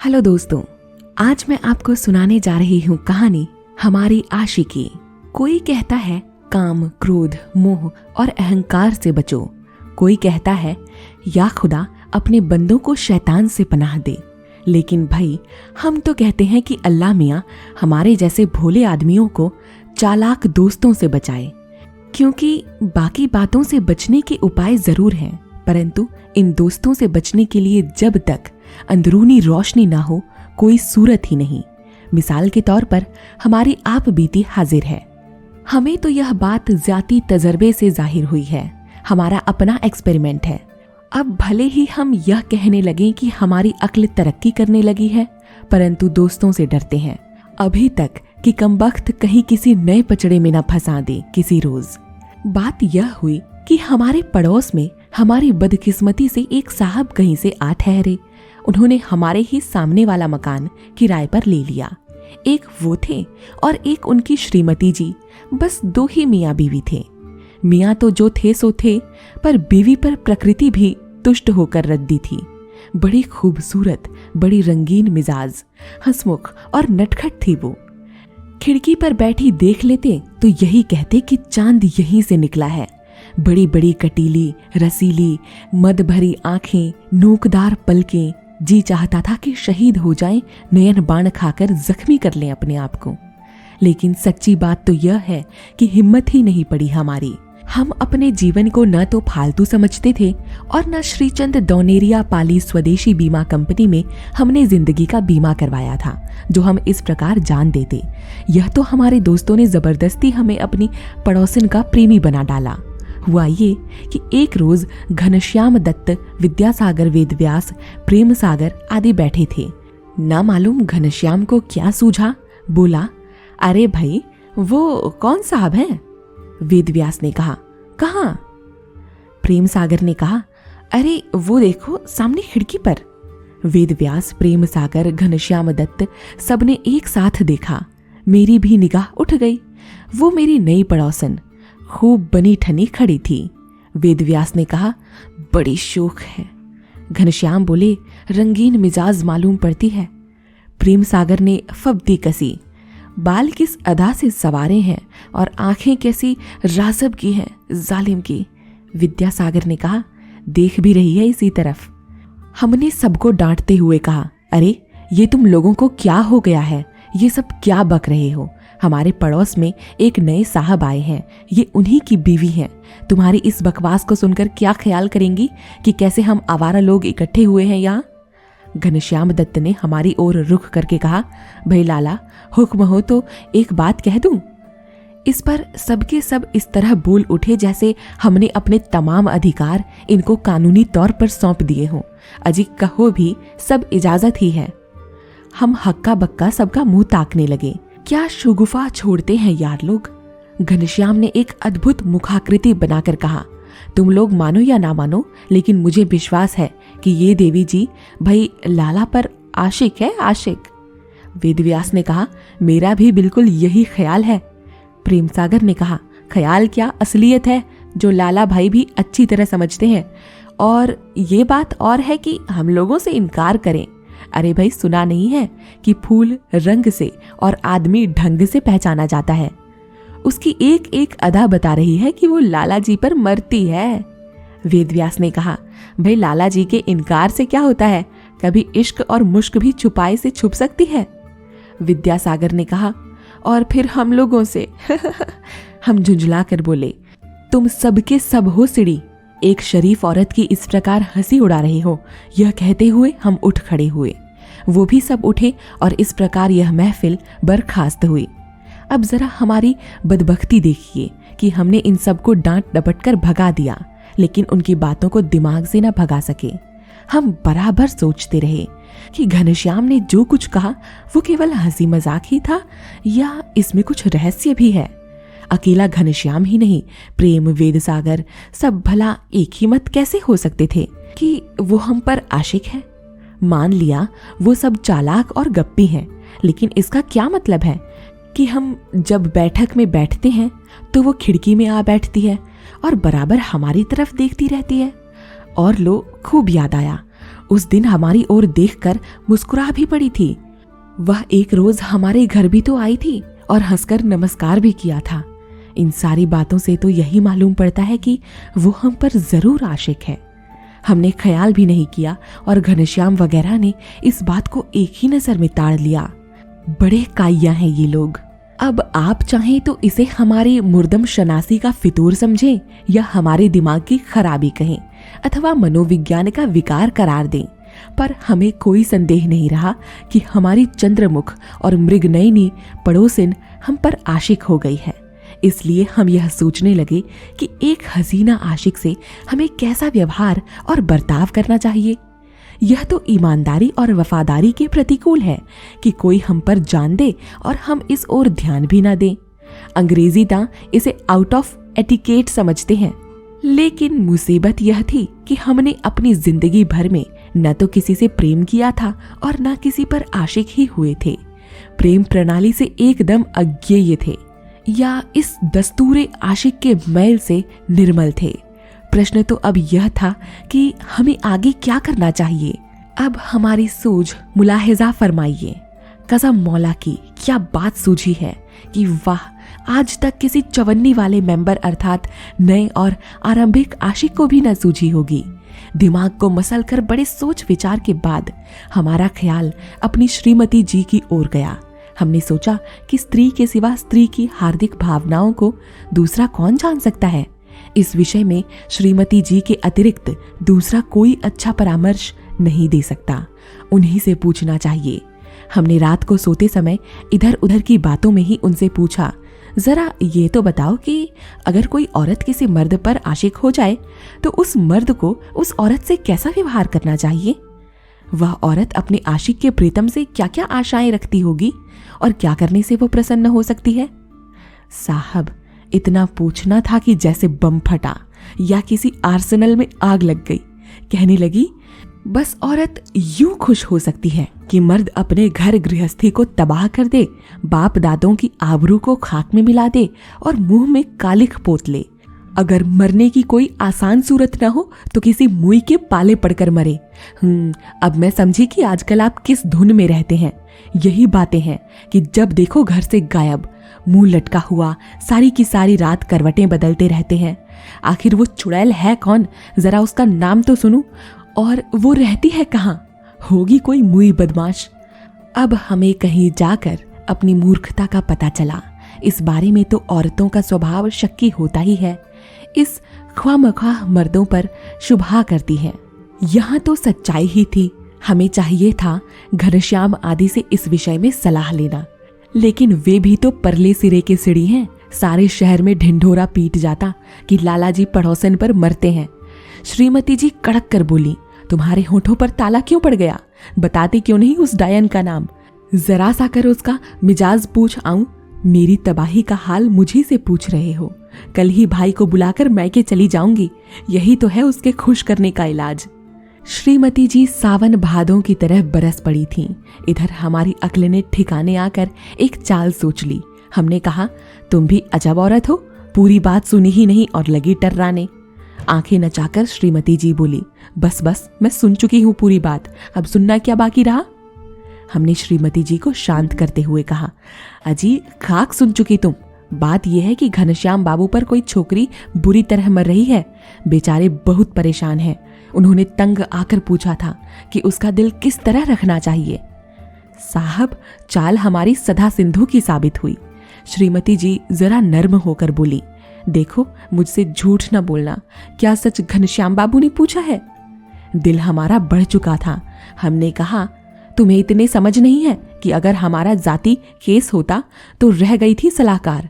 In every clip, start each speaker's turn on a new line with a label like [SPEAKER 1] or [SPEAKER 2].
[SPEAKER 1] Hello दोस्तों, आज मैं आपको सुनाने जा रही हूँ कहानी हमारी आशिकी। कोई कहता है काम, क्रोध, मोह और अहंकार से बचो। कोई कहता है या खुदा अपने बंदों को शैतान से पनाह दे। लेकिन भाई, हम तो कहते हैं कि अल्लाह मियाँ हमारे जैसे भोले आदमियों को चालाक दोस्तों से बचाए, क्योंकि बाकी बातों से बचने के उपाय जरूर हैं, परंतु इन दोस्तों से बचने के लिए जब तक अंदरूनी रोशनी ना हो कोई सूरत ही नहीं। मिसाल के तौर पर हमारी आप बीती हाजिर है। हमें तो यह बात ज़ाती तजर्बे से जाहिर हुई है, हमारा अपना एक्सपेरिमेंट है। अब भले ही हम यह कहने लगें कि हमारी अक्ल तरक्की करने लगी है, परंतु दोस्तों से डरते हैं अभी तक कि कमबख्त कहीं किसी नए पचड़े में न फंसा दे किसी रोज। बात यह हुई कि हमारे पड़ोस में हमारी बदकिस्मती से एक साहब कहीं से आ ठहरे। उन्होंने हमारे ही सामने वाला मकान किराए पर ले लिया। एक वो थे और एक उनकी श्रीमती जी, बस दो ही मियाँ बीवी थे। मियाँ तो जो थे सो थे, पर बीवी पर प्रकृति भी तुष्ट होकर रद्दी थी। बड़ी खूबसूरत, बड़ी रंगीन मिजाज, हंसमुख और नटखट थी वो। खिड़की पर बैठी देख लेते तो यही कहते कि चांद यहीं से निकला है। बड़ी बड़ी कटीली, रसीली, मद भरी आंखें, नोकदार पलकें, जी चाहता था कि शहीद हो जाएं, नयन बाण खाकर जख्मी कर लें अपने आप को। लेकिन सच्ची बात तो यह है कि हिम्मत ही नहीं पड़ी हमारी। हम अपने जीवन को न तो फालतू समझते थे और न श्रीचंद दौनेरिया पाली स्वदेशी बीमा कंपनी में हमने जिंदगी का बीमा करवाया था, जो हम इस प्रकार जान देते। यह तो हमारे दोस्तों ने जबरदस्ती हमें अपनी पड़ोसन का प्रेमी बना डाला। हुआ ये कि एक रोज घनश्याम दत्त, विद्यासागर वेदव्यास, प्रेम सागर आदि बैठे थे। ना मालूम घनश्याम को क्या सूझा, बोला, अरे भाई, वो कौन साहब हैं? वेदव्यास ने कहा, कहाँ? प्रेम सागर ने कहा, अरे वो देखो सामने खिड़की पर। वेदव्यास, प्रेम सागर, घनश्याम दत्त सबने एक साथ देखा। मेरी भी निगाह उठ गई। वो मेरी नई पड़ोसन खूब बनी ठनी खड़ी थी। वेदव्यास ने कहा, बड़ी शोक है। घनश्याम बोले, रंगीन मिजाज मालूम पड़ती है। प्रेम सागर ने फब्दी कसी, बाल किस अदा से सवारे हैं और आंखें कैसी राजब की हैं, जालिम की। विद्यासागर ने कहा, देख भी रही है इसी तरफ। हमने सबको डांटते हुए कहा, अरे ये तुम लोगों को क्या हो गया है, ये सब क्या बक रहे हो? हमारे पड़ोस में एक नए साहब आए हैं, ये उन्हीं की बीवी हैं। तुम्हारी इस बकवास को सुनकर क्या ख्याल करेंगी कि कैसे हम आवारा लोग इकट्ठे हुए हैं यहाँ? घनश्याम दत्त ने हमारी ओर रुख करके कहा, भाई लाला, हुक्म हो तो एक बात कह दूं? इस पर सबके सब इस तरह बोल उठे जैसे हमने अपने तमाम अधिकार इनको कानूनी तौर पर सौंप दिए हों। अजी कहो भी, सब इजाजत ही है। हम हक्का बक्का सबका मुंह ताकने लगे। क्या शुगुफा छोड़ते हैं यार लोग। घनश्याम ने एक अद्भुत मुखाकृति बनाकर कहा, तुम लोग मानो या ना मानो, लेकिन मुझे विश्वास है कि ये देवी जी भाई लाला पर आशिक है, आशिक। वेदव्यास ने कहा, मेरा भी बिल्कुल यही ख्याल है। प्रेम सागर ने कहा, ख्याल क्या, असलियत है, जो लाला भाई भी अच्छी तरह समझते हैं। और ये बात और है कि हम लोगों से इनकार करें। अरे भाई, सुना नहीं है कि फूल रंग से और आदमी ढंग से पहचाना जाता है। उसकी एक एक अदा बता रही है कि वो लाला जी पर मरती है। वेदव्यास ने कहा, भाई लाला जी के इनकार से क्या होता है, कभी इश्क और मुश्क भी छुपाए से छुप सकती है। विद्यासागर ने कहा, और फिर हम लोगों से हम झुंझला कर बोले, तुम सबके सब हो सिड़ी, एक शरीफ औरत की इस प्रकार हंसी उड़ा रहे हो। यह कहते हुए हम उठ खड़े हुए। वो भी सब उठे और इस प्रकार यह महफिल बर्खास्त हुई। अब जरा हमारी बदबख्ती देखिए कि हमने इन सबको डांट डपट कर भगा दिया, लेकिन उनकी बातों को दिमाग से न भगा सके। हम बराबर सोचते रहे कि घनश्याम ने जो कुछ कहा वो केवल हंसी मजाक ही था या इसमें कुछ रहस्य भी है। अकेला घनश्याम ही नहीं, प्रेम, वेदसागर सब भला एक ही मत कैसे हो सकते थे कि वो हम पर आशिक है। मान लिया वो सब चालाक और गप्पी हैं, लेकिन इसका क्या मतलब है कि हम जब बैठक में बैठते हैं तो वो खिड़की में आ बैठती है और बराबर हमारी तरफ देखती रहती है। और लो, खूब याद आया, उस दिन हमारी ओर देखकर मुस्कुरा भी पड़ी थी। वह एक रोज हमारे घर भी तो आई थी और हंसकर नमस्कार भी किया था। इन सारी बातों से तो यही मालूम पड़ता है कि वो हम पर जरूर आशिक है। हमने ख्याल भी नहीं किया और घनश्याम वगैरह ने इस बात को एक ही नजर में ताड़ लिया। बड़े काइया हैं ये लोग। अब आप चाहें तो इसे हमारी मुर्दम शनासी का फितूर समझें या हमारे दिमाग की खराबी कहें अथवा मनोविज्ञान का विकार करार दें, पर हमें कोई संदेह नहीं रहा कि हमारी चंद्रमुख और मृगनयनी पड़ोसिन हम पर आशिक हो गई है। इसलिए हम यह सोचने लगे कि एक हसीना आशिक से हमें कैसा व्यवहार और बर्ताव करना चाहिए। यह तो ईमानदारी और वफादारी के प्रतिकूल है कि कोई हम पर जान दे और हम इस ओर ध्यान भी ना दें। अंग्रेजी दां इसे आउट ऑफ एटिकेट समझते हैं, लेकिन मुसीबत यह थी कि हमने अपनी जिंदगी भर में न तो किसी से प्रेम किया था और न किसी पर आशिक ही हुए थे। प्रेम प्रणाली से एकदम अज्ञेय थे या इस दस्तूरे आशिक के मैल से निर्मल थे। प्रश्न तो अब यह था कि हमें आगे क्या करना चाहिए। अब हमारी सूझ मुलाहिजा फरमाइए। कसम मौला की क्या बात सूझी है कि वाह, आज तक किसी चवन्नी वाले मेंबर अर्थात नए और आरंभिक आशिक को भी न सूझी होगी। दिमाग को मसल कर बड़े सोच विचार के बाद हमारा ख्याल अपनी श्रीमती जी की ओर गया। हमने सोचा कि स्त्री के सिवा स्त्री की हार्दिक भावनाओं को दूसरा कौन जान सकता है। इस विषय में श्रीमती जी के अतिरिक्त दूसरा कोई अच्छा परामर्श नहीं दे सकता। उन्हीं से पूछना चाहिए। हमने रात को सोते समय इधर उधर की बातों में ही उनसे पूछा, जरा ये तो बताओ कि अगर कोई औरत किसी मर्द पर आशिक हो जाए तो उस मर्द को उस औरत से कैसा व्यवहार करना चाहिए। वह औरत अपने आशिक के प्रीतम से क्या क्या आशाएं रखती होगी और क्या करने से वो प्रसन्न हो सकती है। साहब, इतना पूछना था कि जैसे बम फटा या किसी आर्सेनल में आग लग गई। कहने लगी, बस औरत यूं खुश हो सकती है कि मर्द अपने घर गृहस्थी को तबाह कर दे, बाप दादों की आबरू को खाक में मिला दे और मुंह में कालिख पोत ले। अगर मरने की कोई आसान सूरत न हो तो किसी मुई के पाले पड़कर मरे। अब मैं समझी कि आजकल आप किस धुन में रहते हैं। यही बातें हैं कि जब देखो घर से गायब, मुंह लटका हुआ, सारी की सारी रात करवटें बदलते रहते हैं। आखिर वो चुड़ैल है कौन, जरा उसका नाम तो सुनूं। और वो रहती है कहाँ? होगी कोई मुई बदमाश। अब हमें कहीं जाकर अपनी मूर्खता का पता चला। इस बारे में तो औरतों का स्वभाव शक्की होता ही है। इस ख्वामख्वाह मर्दों पर शुभा करती है। यहाँ तो सच्चाई ही थी। हमें चाहिए था घनश्याम आदि से इस विषय में सलाह लेना, लेकिन वे भी तो परले सिरे के सीढ़ी हैं। सारे शहर में ढिंढोरा पीट जाता कि लाला जी पड़ोसन पर मरते हैं। श्रीमती जी कड़क कर बोली, तुम्हारे होठों पर ताला क्यों पड़ गया? बताते क्यों नहीं उस डायन का नाम? जरा सा कर उसका मिजाज पूछ आऊं। मेरी तबाही का हाल मुझी से पूछ रहे हो। कल ही भाई को बुलाकर मैके चली जाऊंगी। यही तो है उसके खुश करने का इलाज। श्रीमती जी सावन भादों की तरह बरस पड़ी थीं। इधर हमारी अक्ल ने ठिकाने आकर एक चाल सोच ली। हमने कहा, तुम भी अजब औरत हो, पूरी बात सुनी ही नहीं और लगी टर्राने। आंखें नचाकर श्रीमती जी बोली, बस बस, मैं सुन चुकी हूँ पूरी बात, अब सुनना क्या बाकी रहा। हमने श्रीमती जी को शांत करते हुए कहा, अजी खाक सुन चुकी तुम। बात यह है कि घनश्याम बाबू पर कोई छोकरी बुरी तरह मर रही है। बेचारे बहुत परेशान हैं। उन्होंने तंग आकर पूछा था कि उसका दिल किस तरह रखना चाहिए। साहब, चाल हमारी सदा सिंधु की साबित हुई। श्रीमती जी जरा नर्म होकर बोली, देखो मुझसे झूठ न बोलना, क्या सच घनश्याम बाबू ने पूछा है? दिल हमारा बढ़ चुका था। हमने कहा, तुम्हें इतने समझ नहीं है कि अगर हमारा जाति केस होता तो रह गई थी सलाहकार।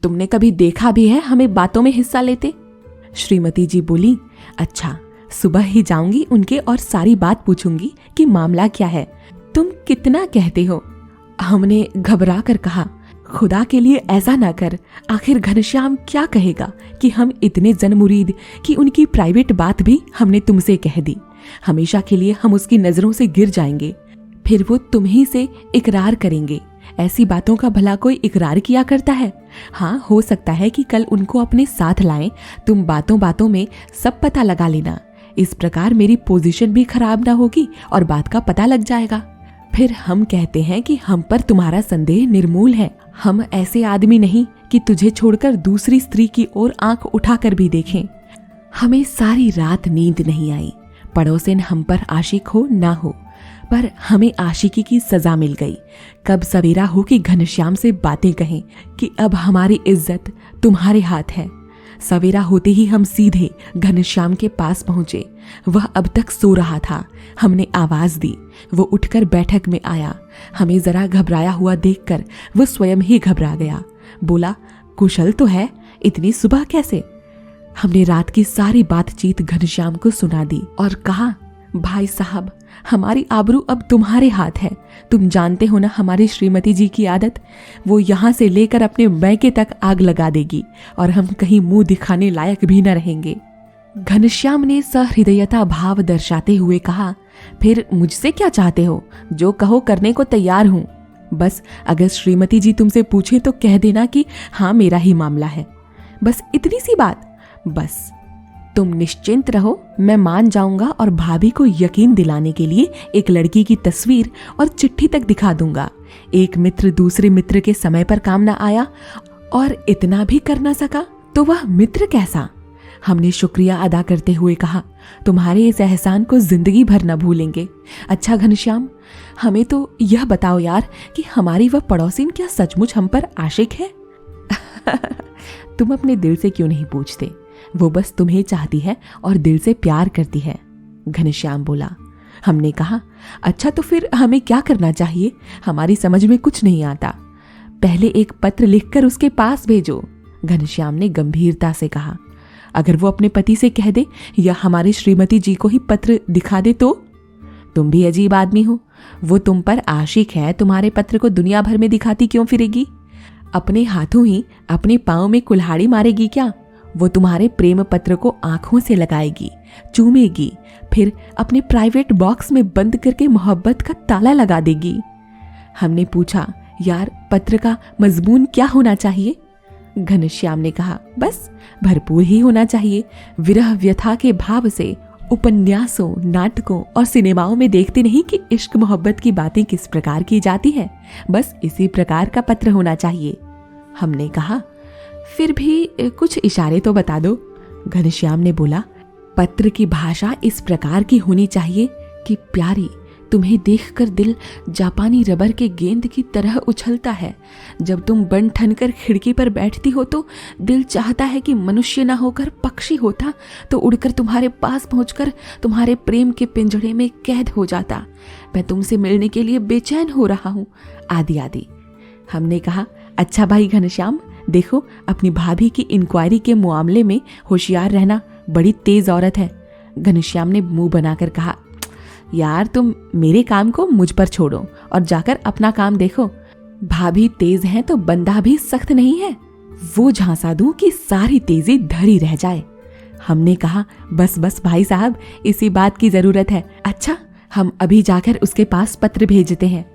[SPEAKER 1] तुमने कभी देखा भी है हमें बातों में हिस्सा लेते? श्रीमती जी बोली, अच्छा, सुबह ही जाऊंगी उनके और सारी बात पूछूंगी कि मामला क्या है। तुम कितना कहते हो? हमने घबरा कर कहा, खुदा के लिए ऐसा ना कर। आखिर घनश्याम क्या कहेगा कि हम इतने जनमुरीद कि उनकी प्राइवेट बात भी हमने तुमसे कह दी। हमेशा के लिए हम उसकी नजरों से गिर जाएंगे। फिर वो तुम ही से इकरार करेंगे। ऐसी बातों का भला कोई इकरार किया करता है? हाँ, हो सकता है कि कल उनको अपने साथ लाएं। तुम बातों बातों में सब पता लगा लेना। इस प्रकार मेरी पोजीशन भी खराब ना होगी और बात का पता लग जाएगा। फिर हम कहते हैं कि हम पर तुम्हारा संदेह निर्मूल है। हम ऐसे आदमी नहीं कि तुझे छोड़कर दूसरी स्त्री की ओर आंख उठाकर भी देखें। हमें सारी रात नींद नहीं आई। पड़ोसिन हम पर आशिक हो ना हो, पर हमें आशिकी की सजा मिल गई। कब सवेरा हो कि घनश्याम से बातें कहें कि अब हमारी इज्जत तुम्हारे हाथ है। सवेरा होते ही हम सीधे घनश्याम के पास पहुंचे। वह अब तक सो रहा था। हमने आवाज दी, वो उठकर बैठक में आया। हमें जरा घबराया हुआ देखकर वो स्वयं ही घबरा गया। बोला, कुशल तो है, इतनी सुबह कैसे? हमने रात की सारी बातचीत घनश्याम को सुना दी और कहा, भाई साहब, हमारी आबरू अब तुम्हारे हाथ है। तुम जानते हो ना हमारी श्रीमती जी की आदत, वो यहाँ से लेकर अपने मैके तक आग लगा देगी और हम कहीं मुंह दिखाने लायक भी न रहेंगे। घनश्याम ने सहृदयता भाव दर्शाते हुए कहा, फिर मुझसे क्या चाहते हो? जो कहो करने को तैयार हूं। बस अगर श्रीमती जी तुमसे पूछे तो कह देना कि हाँ, मेरा ही मामला है। बस इतनी सी बात। बस तुम निश्चिंत रहो, मैं मान जाऊंगा और भाभी को यकीन दिलाने के लिए एक लड़की की तस्वीर और चिट्ठी तक दिखा दूंगा। एक मित्र दूसरे मित्र के समय पर काम न आया और इतना भी कर न सका तो वह मित्र कैसा? हमने शुक्रिया अदा करते हुए कहा, तुम्हारे इस एहसान को जिंदगी भर न भूलेंगे। अच्छा घनश्याम, हमें तो यह बताओ यार कि हमारी वह पड़ोसिन क्या सचमुच हम पर आशिक है? तुम अपने दिल से क्यों नहीं पूछते? वो बस तुम्हें चाहती है और दिल से प्यार करती है, घनश्याम बोला। हमने कहा, अच्छा तो फिर हमें क्या करना चाहिए? हमारी समझ में कुछ नहीं आता। पहले एक पत्र लिखकर उसके पास भेजो, घनश्याम ने गंभीरता से कहा। अगर वो अपने पति से कह दे या हमारी श्रीमती जी को ही पत्र दिखा दे तो? तुम भी अजीब आदमी हो। वो तुम पर आशिक है, तुम्हारे पत्र को दुनिया भर में दिखाती क्यों फिरेगी? अपने हाथों ही अपने पांव में कुल्हाड़ी मारेगी क्या? वो तुम्हारे प्रेम पत्र को आंखों से लगाएगी, चूमेगी, फिर अपने प्राइवेट बॉक्स में बंद करके मोहब्बत का ताला लगा देगी। हमने पूछा, यार पत्र का मजमून क्या होना चाहिए? घनश्याम ने कहा, बस भरपूर ही होना चाहिए। विरह व्यथा के भाव से उपन्यासों, नाटकों और सिनेमाओं में देखते नहीं कि इश्क मोहब्बत की बातें किस प्रकार की जाती है, बस इसी प्रकार का पत्र होना चाहिए। हमने कहा, फिर भी कुछ इशारे तो बता दो। घनश्याम ने बोला, पत्र की भाषा इस प्रकार की होनी चाहिए कि प्यारी, तुम्हें देखकर दिल जापानी रबर के गेंद की तरह उछलता है। जब तुम बन ठनकर खिड़की पर बैठती हो तो दिल चाहता है कि मनुष्य न होकर पक्षी होता तो उड़कर तुम्हारे पास पहुंचकर तुम्हारे प्रेम के पिंजड़े में कैद हो जाता। मैं तुमसे मिलने के लिए बेचैन हो रहा हूँ, आदि आदि। हमने कहा, अच्छा भाई घनश्याम, देखो अपनी भाभी की इंक्वायरी के मामले में होशियार रहना, बड़ी तेज औरत है। घनश्याम ने मुंह बनाकर कहा, यार तुम मेरे काम को मुझ पर छोड़ो और जाकर अपना काम देखो। भाभी तेज है तो बंदा भी सख्त नहीं है। वो झांसा दूं कि सारी तेजी धरी रह जाए। हमने कहा, बस बस भाई साहब, इसी बात की जरूरत है। अच्छा, हम अभी जाकर उसके पास पत्र भेजते हैं।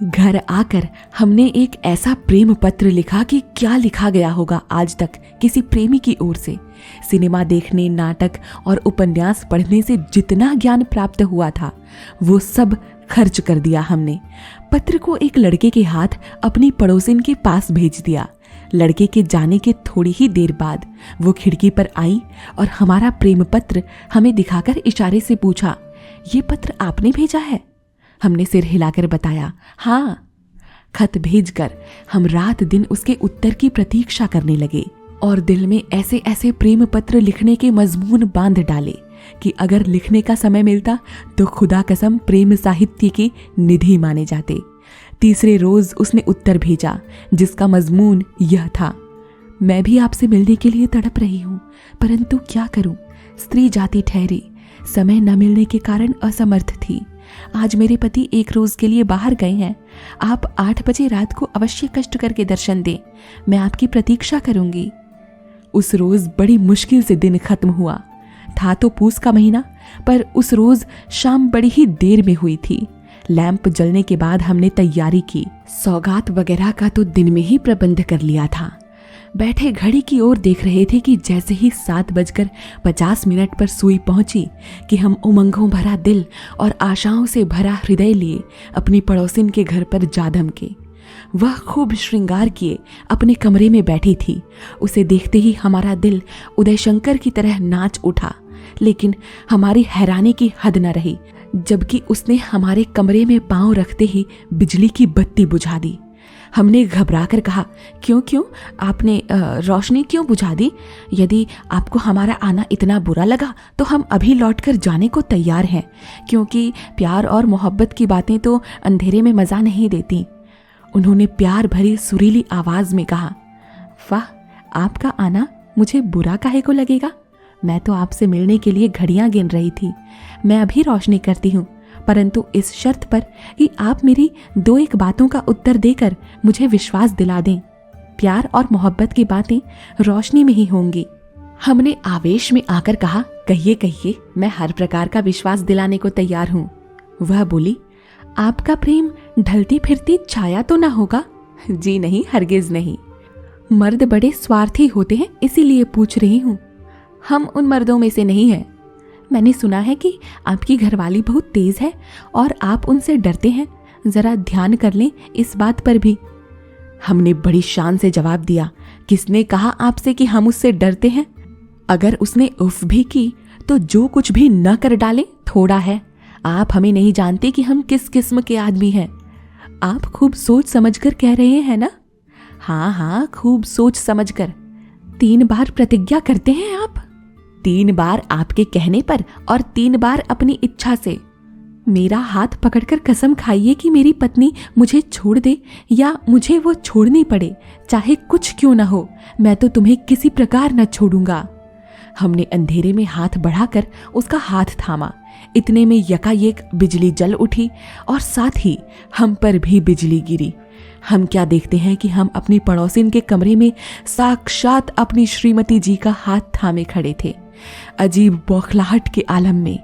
[SPEAKER 1] घर आकर हमने एक ऐसा प्रेम पत्र लिखा कि क्या लिखा गया होगा आज तक किसी प्रेमी की ओर से। सिनेमा देखने, नाटक और उपन्यास पढ़ने से जितना ज्ञान प्राप्त हुआ था वो सब खर्च कर दिया हमने। पत्र को एक लड़के के हाथ अपनी पड़ोसिन के पास भेज दिया। लड़के के जाने के थोड़ी ही देर बाद वो खिड़की पर आई और हमारा प्रेम पत्र हमें दिखाकर इशारे से पूछा, ये पत्र आपने भेजा है? हमने सिर हिलाकर बताया, हाँ। खत भेजकर हम रात दिन उसके उत्तर की प्रतीक्षा करने लगे और दिल में ऐसे ऐसे प्रेम पत्र लिखने के मजमून बांध डाले कि अगर लिखने का समय मिलता तो खुदा कसम प्रेम साहित्य की निधि माने जाते। तीसरे रोज उसने उत्तर भेजा जिसका मजमून यह था, मैं भी आपसे मिलने के लिए तड़प रही हूँ, परंतु क्या करूँ, स्त्री जाति ठहरी, समय न मिलने के कारण असमर्थ थी। आज मेरे पति एक रोज के लिए बाहर गए हैं। आप 8 बजे रात को अवश्य कष्ट करके दर्शन दें, मैं आपकी प्रतीक्षा करूंगी। उस रोज बड़ी मुश्किल से दिन खत्म हुआ। था तो पूस का महीना, पर उस रोज शाम बड़ी ही देर में हुई थी। लैंप जलने के बाद हमने तैयारी की। सौगात वगैरह का तो दिन में ही प्रबंध कर लिया था। बैठे घड़ी की ओर देख रहे थे कि जैसे ही 7:50 पर सुई पहुंची कि हम उमंगों भरा दिल और आशाओं से भरा हृदय लिए अपनी पड़ोसिन के घर पर जा धमके। वह खूब श्रृंगार किए अपने कमरे में बैठी थी। उसे देखते ही हमारा दिल उदय शंकर की तरह नाच उठा, लेकिन हमारी हैरानी की हद न रही जबकि उसने हमारे कमरे में पांव रखते ही बिजली की बत्ती बुझा दी। हमने घबराकर कहा, क्यों आपने रोशनी क्यों बुझा दी? यदि आपको हमारा आना इतना बुरा लगा तो हम अभी लौटकर जाने को तैयार हैं, क्योंकि प्यार और मोहब्बत की बातें तो अंधेरे में मज़ा नहीं देती। उन्होंने प्यार भरी सुरीली आवाज़ में कहा, वाह, आपका आना मुझे बुरा काहे को लगेगा? मैं तो आपसे मिलने के लिए घड़ियां गिन रही थी। मैं अभी रोशनी करती हूँ, परंतु इस शर्त पर कि आप मेरी 2-1 बातों का उत्तर देकर मुझे विश्वास दिला दें। प्यार और मोहब्बत की बातें रोशनी में ही होंगी। हमने आवेश में आकर कहा, कहिए, मैं हर प्रकार का विश्वास दिलाने को तैयार हूँ। वह बोली, आपका प्रेम ढलती फिरती छाया तो ना होगा? जी नहीं, हरगिज नहीं। मर्द बड़े स्वार्थी होते हैं, इसीलिए पूछ रही हूँ। हम उन मर्दों में से नहीं हैं। मैंने सुना है कि आपकी घरवाली बहुत तेज है और आप उनसे डरते हैं। जरा ध्यान कर लें इस बात पर भी। हमने बड़ी शान से जवाब दिया, किसने कहा आपसे कि हम उससे डरते हैं? अगर उसने उफ भी की तो जो कुछ भी न कर डाले थोड़ा है। आप हमें नहीं जानते कि हम किस किस्म के आदमी हैं। आप खूब सोच समझकर कह रहे हैं ना? हाँ, खूब सोच समझकर। 3 बार प्रतिज्ञा करते हैं आप? 3 बार आपके कहने पर और 3 बार अपनी इच्छा से। मेरा हाथ पकड़कर कसम खाइए कि मेरी पत्नी मुझे छोड़ दे या मुझे वो छोड़नी पड़े, चाहे कुछ क्यों ना हो, मैं तो तुम्हें किसी प्रकार न छोड़ूंगा। हमने अंधेरे में हाथ बढ़ाकर उसका हाथ थामा। इतने में यकायेक बिजली जल उठी और साथ ही हम पर भी बिजली गिरी। हम क्या देखते हैं कि हम अपनी पड़ोसिन के कमरे में साक्षात अपनी श्रीमती जी का हाथ थामे खड़े थे, अजीब बौखलाहट के आलम में।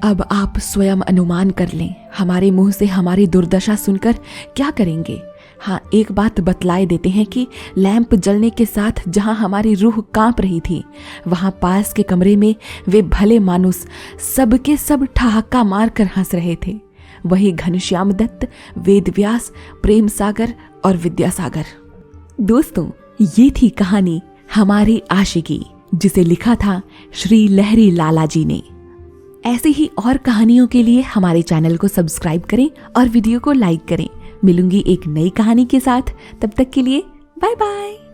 [SPEAKER 1] अब आप स्वयं अनुमान कर लें, हमारे मुंह से हमारी दुर्दशा सुनकर क्या करेंगे। हाँ, एक बात बतलाए देते हैं कि लैंप जलने के साथ जहां हमारी रूह कांप रही थी, वहां पास के कमरे में वे भले मानुस सबके सब ठहाका मारकर हंस रहे थे। वही घनश्याम दत्त, वेदव्यास, प्रेम सागर और विद्यासागर। दोस्तों, ये थी कहानी हमारी आशिकी, जिसे लिखा था श्री लहरी लाला जी ने। ऐसे ही और कहानियों के लिए हमारे चैनल को सब्सक्राइब करें और वीडियो को लाइक करें। मिलूंगी एक नई कहानी के साथ, तब तक के लिए बाय बाय।